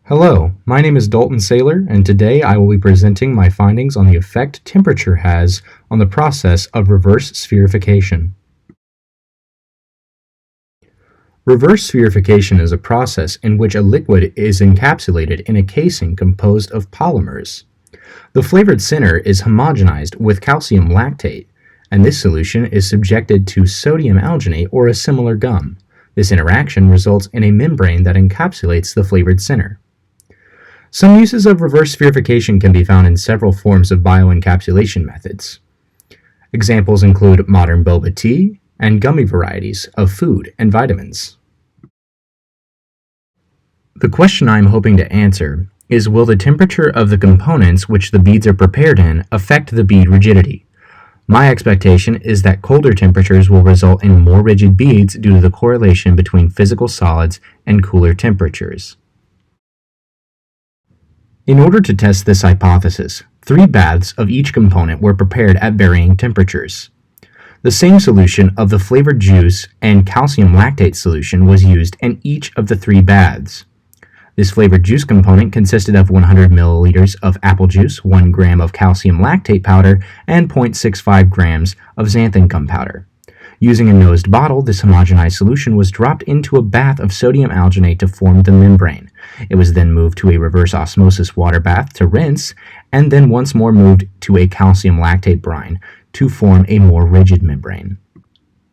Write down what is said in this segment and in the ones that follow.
Hello, my name is Dalton Saylor, and today I will be presenting my findings on the effect temperature has on the process of reverse spherification. Reverse spherification is a process in which a liquid is encapsulated in a casing composed of polymers. The flavored center is homogenized with calcium lactate, and this solution is subjected to sodium alginate or a similar gum. This interaction results in a membrane that encapsulates the flavored center. Some uses of reverse spherification can be found in several forms of bioencapsulation methods. Examples include modern boba tea and gummy varieties of food and vitamins. The question I am hoping to answer is, will the temperature of the components which the beads are prepared in affect the bead rigidity? My expectation is that colder temperatures will result in more rigid beads due to the correlation between physical solids and cooler temperatures. In order to test this hypothesis, 3 baths of each component were prepared at varying temperatures. The same solution of the flavored juice and calcium lactate solution was used in each of the 3 baths. This flavored juice component consisted of 100 milliliters of apple juice, 1 gram of calcium lactate powder, and 0.65 grams of xanthan gum powder. Using a nosed bottle, this homogenized solution was dropped into a bath of sodium alginate to form the membrane. It was then moved to a reverse osmosis water bath to rinse, and then once more moved to a calcium lactate brine to form a more rigid membrane.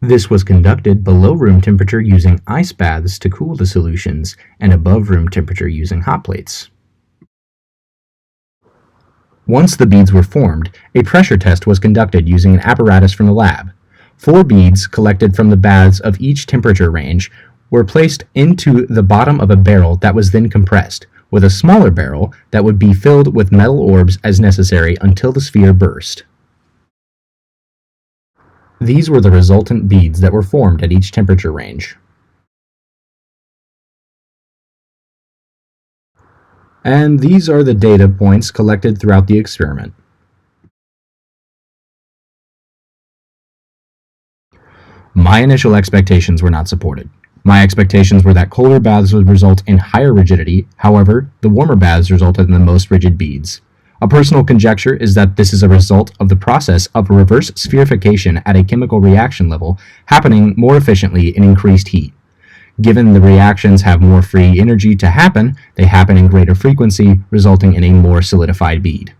This was conducted below room temperature using ice baths to cool the solutions, and above room temperature using hot plates. Once the beads were formed, a pressure test was conducted using an apparatus from the lab. 4 beads collected from the baths of each temperature range were placed into the bottom of a barrel that was then compressed, with a smaller barrel that would be filled with metal orbs as necessary until the sphere burst. These were the resultant beads that were formed at each temperature range. And these are the data points collected throughout the experiment. My initial expectations were not supported. My expectations were that colder baths would result in higher rigidity. However, the warmer baths resulted in the most rigid beads. A personal conjecture is that this is a result of the process of reverse spherification at a chemical reaction level happening more efficiently in increased heat. Given the reactions have more free energy to happen, they happen in greater frequency, resulting in a more solidified bead.